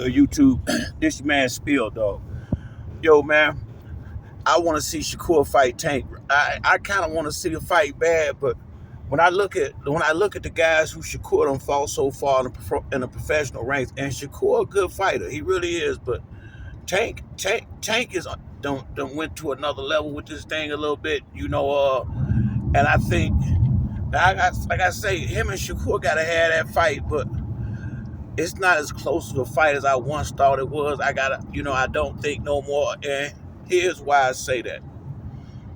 YouTube. This your man Spill, dog. Yo, man, I want to see Shakur fight Tank. I kind of want to see the fight bad, but when I look at the guys who Shakur done fought so far in the professional ranks, and Shakur a good fighter, he really is. But Tank is don't went to another level with this thing a little bit, and I think like I say, him and Shakur gotta have that fight, but it's not as close to a fight as I once thought it was. I don't think no more. And here's why I say that.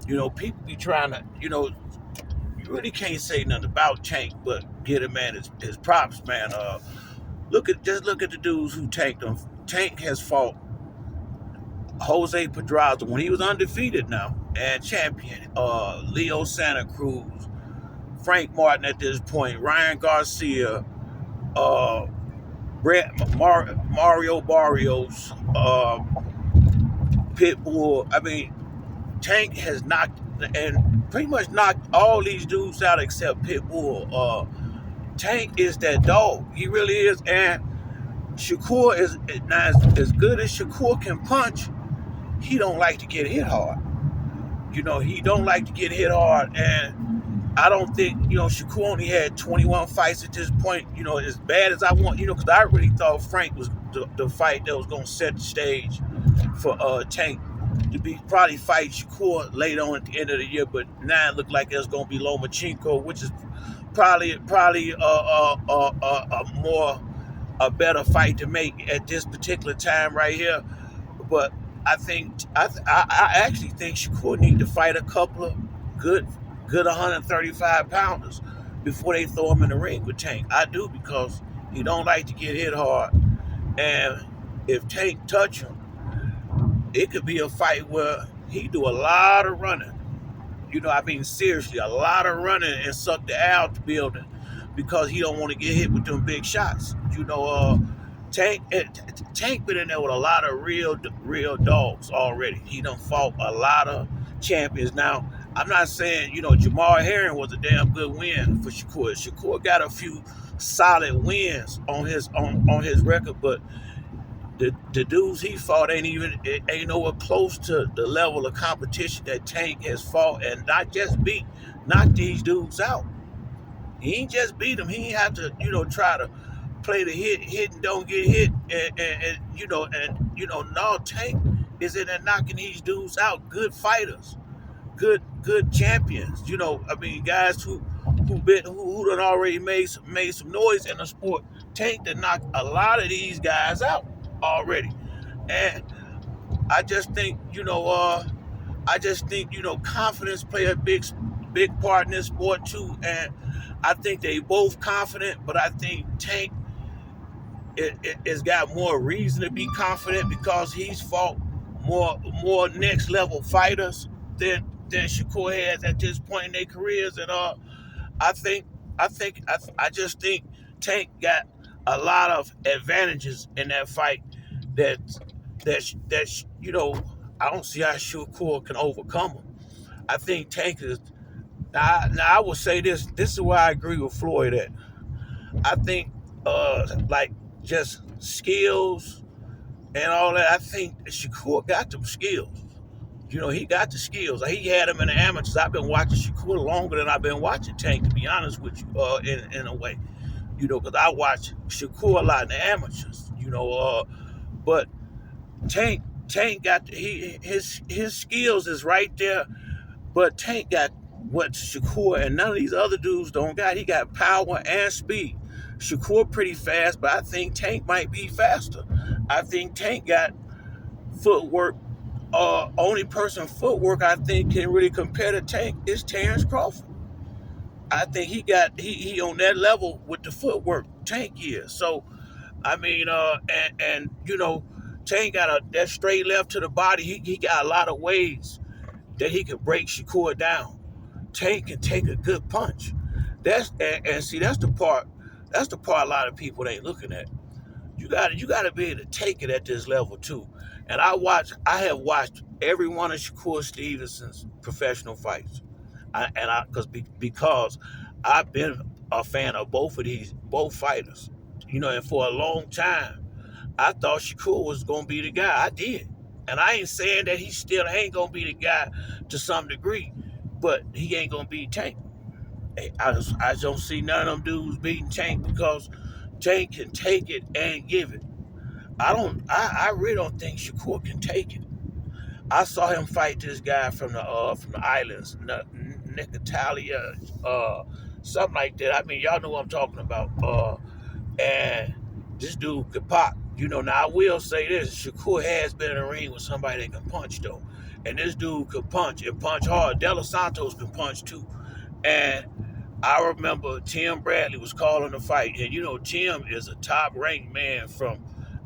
People be trying to, you really can't say nothing about Tank, but get a man his props, man. Look at the dudes who tanked him. Tank has fought Jose Pedraza when he was undefeated now and champion. Leo Santa Cruz, Frank Martin at this point, Ryan Garcia, uh, Mario Barrios, Pitbull. I mean, Tank has knocked and pretty much knocked all these dudes out except Pitbull. Tank is that dog. He really is. And Shakur is now as good as Shakur can punch. He don't like to get hit hard. He don't like to get hit hard, and I don't think Shakur only had 21 fights at this point. As bad as I want, because I really thought Frank was the fight that was going to set the stage for Tank to be probably fight Shakur later on at the end of the year. But now it looked like it was going to be Lomachenko, which is probably a better fight to make at this particular time right here. But I actually think Shakur need to fight a couple of good 135 pounders before they throw him in the ring with Tank. I do, because he don't like to get hit hard, and if Tank touch him, it could be a fight where he do a lot of running. Seriously, a lot of running and suck the air out the building because he don't want to get hit with them big shots. Tank been in there with a lot of real dogs already. He done fought a lot of champions. Now, I'm not saying, Jamar Herring was a damn good win for Shakur. Shakur got a few solid wins on his record, but the dudes he fought ain't nowhere close to the level of competition that Tank has fought, and knock these dudes out. He ain't just beat them. He ain't have to, try to play the hit and don't get hit, no, Tank is in there knocking these dudes out. Good fighters, good champions. Guys who done already made some noise in the sport. Tank to knock a lot of these guys out already, and I just think confidence play a big part in this sport too, and I think they both confident, but I think Tank has got more reason to be confident because he's fought more next level fighters than Shakur has at this point in their careers, and I just think Tank got a lot of advantages in that fight that I don't see how Shakur can overcome them. I think Tank is now I will say this. This is why I agree with Floyd at. I think like just skills and all that. I think Shakur got them skills. He got the skills. He had them in the amateurs. I've been watching Shakur longer than I've been watching Tank, to be honest with you, in a way. Because I watch Shakur a lot in the amateurs. But Tank got his skills is right there, but Tank got what Shakur and none of these other dudes don't got. He got power and speed. Shakur pretty fast, but I think Tank might be faster. I think Tank got footwork. Only person footwork I think can really compare to Tank is Terrence Crawford. I think he on that level with the footwork Tank is. So Tank got that straight left to the body. He got a lot of ways that he can break Shakur down. Tank can take a good punch. That's the part. That's the part a lot of people ain't looking at. You got to be able to take it at this level too. And I have watched every one of Shakur Stevenson's professional fights, because I've been a fan of both fighters, and for a long time I thought Shakur was gonna be the guy. I did. And I ain't saying that he still ain't gonna be the guy to some degree, but he ain't gonna beat Tank. I don't see none of them dudes beating Tank because Tank can take it and give it. I really don't think Shakur can take it. I saw him fight this guy from the islands, Nicotalia, something like that. I mean, y'all know what I'm talking about. And this dude could pop. Now I will say this: Shakur has been in a ring with somebody that can punch though, and this dude could punch and punch hard. De Los Santos can punch too, and I remember Tim Bradley was calling the fight, and Tim is a top ranked man from.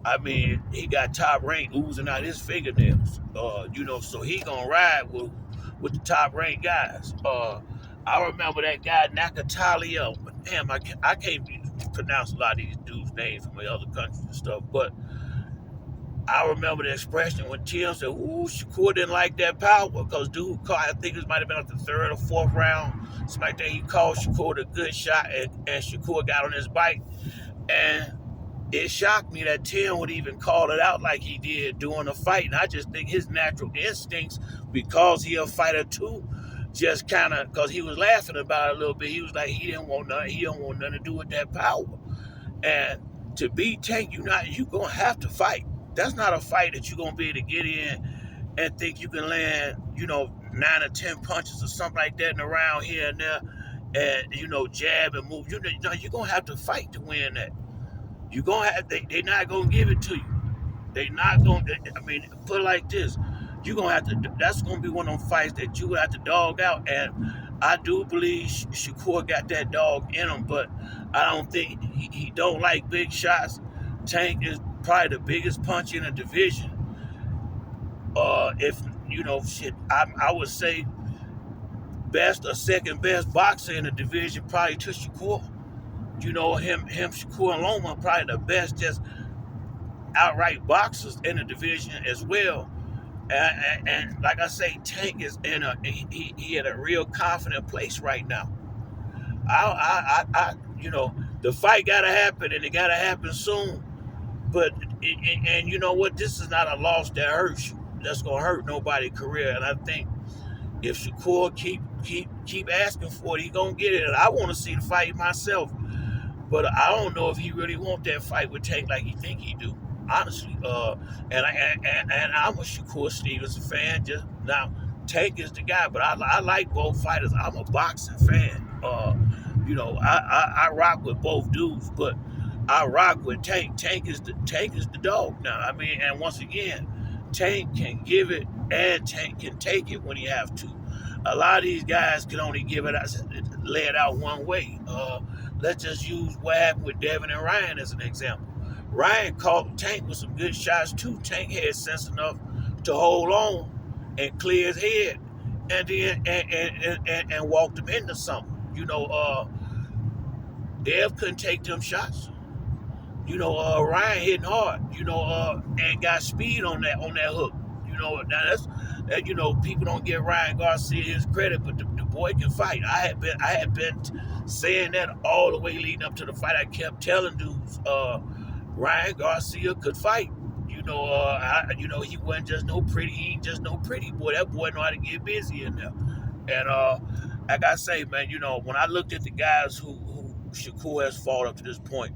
I mean, he got top rank oozing out his fingernails. So he gonna ride with the top ranked guys. I remember that guy Nakatalia. Damn, I can't pronounce a lot of these dudes' names from the other countries and stuff, but I remember the expression when Tim said, "Ooh, Shakur didn't like that power," because dude, I think it might have been like the third or fourth round, something like that. He called Shakur a good shot, and Shakur got on his bike, and it shocked me that Tim would even call it out like he did during the fight. And I just think his natural instincts, because he a fighter too, just kind of, because he was laughing about it a little bit. He was like, he don't want nothing to do with that power. And to beat Tank, you gonna have to fight. That's not a fight that you're gonna be able to get in and think you can land, 9 or 10 punches or something like that in a round here and there, and jab and move. You're gonna have to fight to win that. You're gonna have they're not gonna give it to you. They not gonna. I mean, put it like this: you're gonna have to. That's gonna be one of them fights that you have to dog out. And I do believe Shakur got that dog in him, but I don't think he don't like big shots. Tank is probably the biggest punch in the division. If shit, I would say best or second best boxer in the division probably to Shakur. Shakur and Loma probably the best just outright boxers in the division as well. And like I say, Tank is he in a real confident place right now. The fight gotta happen and it gotta happen soon. But and you know what? This is not a loss that hurts you. That's gonna hurt nobody's career. And I think if Shakur keep asking for it, he gonna get it. And I want to see the fight myself. But I don't know if he really want that fight with Tank like he think he do, honestly. And I'm a Shakur Stevenson fan. Just now, Tank is the guy, but I like both fighters. I'm a boxing fan. I rock with both dudes, but I rock with Tank. Tank is the dog now. I mean, and once again, Tank can give it and Tank can take it when he have to. A lot of these guys can only lay it out one way. Let's just use what happened with Devin and Ryan as an example. Ryan caught Tank with some good shots too. Tank had sense enough to hold on and clear his head, and then and walked him into something. Dev couldn't take them shots. Ryan hitting hard. And got speed on that hook. Now people don't give Ryan Garcia his credit, but the boy can fight. I had been saying that all the way leading up to the fight. I kept telling dudes, Ryan Garcia could fight. He wasn't just no pretty. He ain't just no pretty boy. That boy know how to get busy in there. And like I say, man, when I looked at the guys who Shakur has fought up to this point,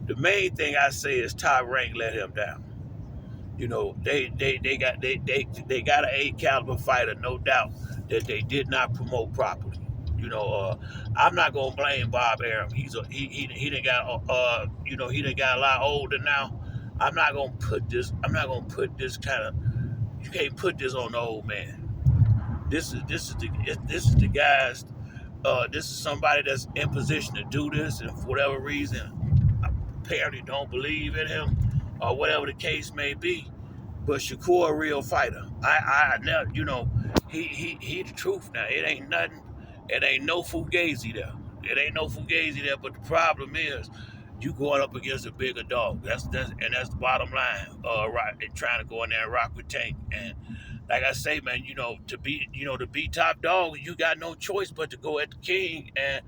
the main thing I say is top rank let him down. They got an A caliber fighter, no doubt, that they did not promote properly. I'm not gonna blame Bob Arum. He done got a lot older now. I'm not gonna put this kind of. You can't put this on the old man. This is the guys. This is somebody that's in position to do this, and for whatever reason, apparently don't believe in him, or whatever the case may be. But Shakur a real fighter. I never, he the truth now. It ain't nothing. It ain't no fugazi there. But the problem is, you going up against a bigger dog. That's the bottom line. Right, and trying to go in there and rock with Tank. And like I say, man, to be top dog, you got no choice but to go at the king. And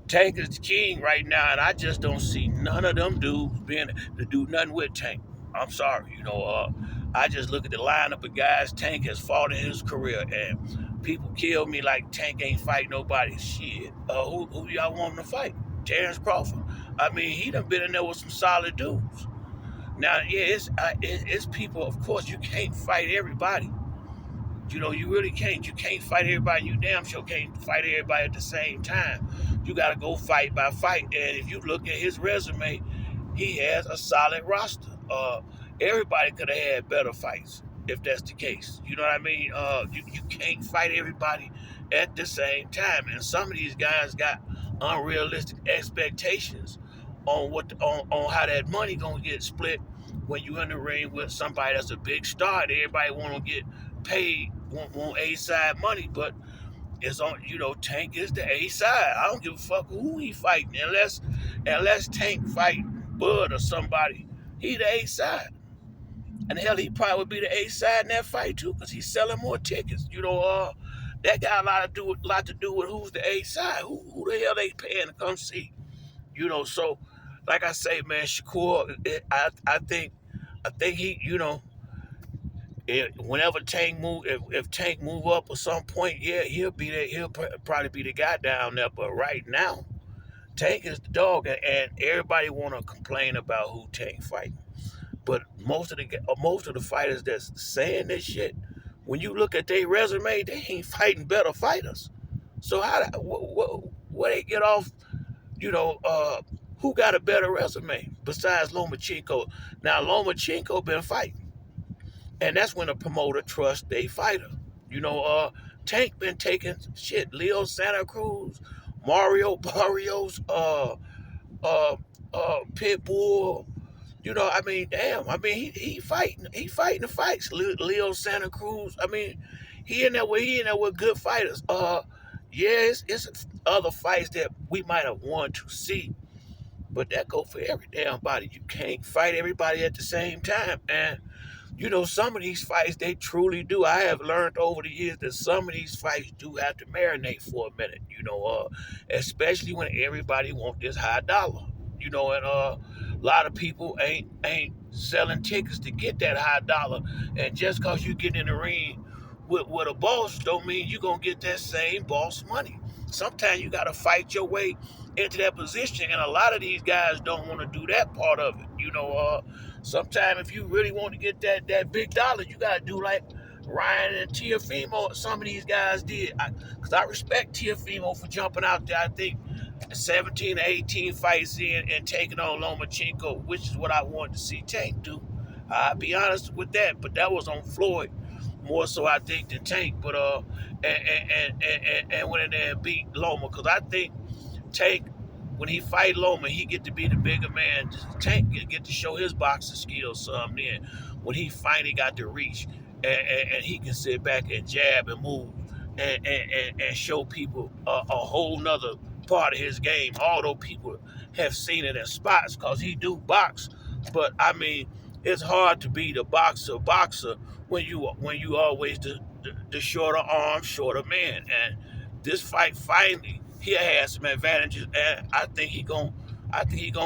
Tank is the king right now, and I just don't see none of them dudes being to do nothing with Tank. I'm sorry. I just look at the lineup of guys Tank has fought in his career, and people kill me like Tank ain't fight nobody. Shit. Who y'all want him to fight? Terrence Crawford. I mean, he done been in there with some solid dudes. Now, yeah, it's people. Of course, you can't fight everybody. You really can't. You can't fight everybody. You damn sure can't fight everybody at the same time. You got to go fight by fight. And if you look at his resume, he has a solid roster. Everybody could have had better fights if that's the case. You know what I mean? You can't fight everybody at the same time. And some of these guys got unrealistic expectations on on how that money gonna get split when you in the ring with somebody that's a big star. And everybody want to get paid, want A side money, but it's on. Tank is the A side. I don't give a fuck who he fighting, unless Tank fight Bud or somebody. He the A side, and hell, he probably would be the A side in that fight too, cause he's selling more tickets. That got a lot to do with who's the A side. Who the hell they paying to come see? So like I say, man, Shakur, I think he, whenever Tank move, if Tank move up at some point, yeah, he'll be there. He'll probably be the guy down there. But right now, Tank is the dog, and everybody want to complain about who Tank fighting. But most of the fighters that's saying this shit, when you look at their resume, they ain't fighting better fighters. So where they get off? You know, uh, who got a better resume besides Lomachenko? Now Lomachenko been fighting, and that's when a promoter trusts they fighter. You know, uh, Tank been taking shit. Leo Santa Cruz, Mario Barrios, Pitbull. I mean, damn. I mean, he fighting the fights. Leo Santa Cruz. I mean, he in there with good fighters. Yeah, it's other fights that we might have wanted to see, but that go for every damn body. You can't fight everybody at the same time, and some of these fights, they truly do. I have learned over the years that some of these fights do have to marinate for a minute, especially when everybody want this high dollar, and a lot of people ain't selling tickets to get that high dollar. And just cause you get in the ring with a boss don't mean you're gonna get that same boss money. Sometimes you gotta fight your way into that position, and a lot of these guys don't want to do that part of it. Sometimes if you really want to get that big dollar, you gotta do like Ryan and Tiafimo. Some of these guys did, because I respect Tiafimo for jumping out there. I think 17 or 18 fights in and taking on Lomachenko, which is what I wanted to see Tank do. I'll be honest with that, but that was on Floyd more so I think than Tank. But and went in there and beat Loma, because I think Tank, when he fight Loma, he get to be the bigger man. Tank get to show his boxing skills some then when he finally got the reach, and he can sit back and jab and move and show people a whole nother part of his game. Although people have seen it in spots because he do box, but I mean, it's hard to be the boxer when you always the shorter arm, shorter man. And this fight finally he has some advantages, and I think he gonna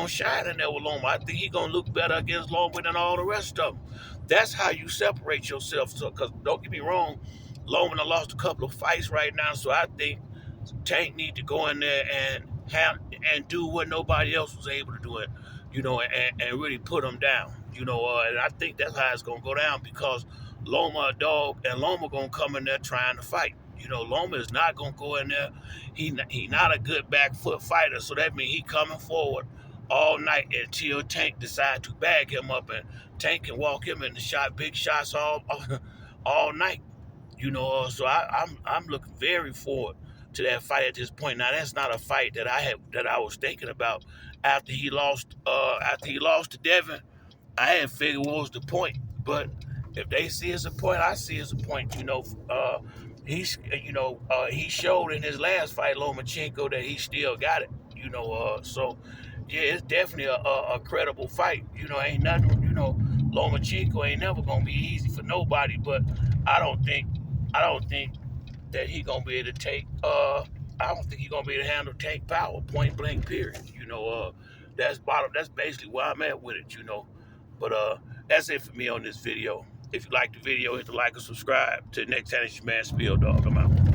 shine in there with Loma. I think he gonna look better against Loma than all the rest of them. That's how you separate yourself. So, cause don't get me wrong, Loma done lost a couple of fights right now, so I think Tank need to go in there and do what nobody else was able to do it, and really put him down. And I think that's how it's gonna go down, because Loma a dog, and Loma gonna come in there trying to fight. Loma is not gonna go in there. He not a good back foot fighter, so that means he coming forward all night until Tank decide to bag him up, and Tank can walk him in the big shots all night. So I'm looking very forward to that fight at this point. Now that's not a fight that I was thinking about after he lost. After he lost to Devin, I hadn't figured what was the point. But if they see it's a point, I see it's a point. He showed in his last fight, Lomachenko, that he still got it. So yeah, it's definitely a credible fight. Ain't nothing. Lomachenko ain't never gonna be easy for nobody. But I don't think, I don't think that he gonna be able to take. I don't think he gonna be able to handle Tank power, point blank. Period. That's bottom. That's basically where I'm at with it. But That's it for me on this video. If you like the video, hit the like and subscribe. Till next time, it's your man Spill Dog. I'm out.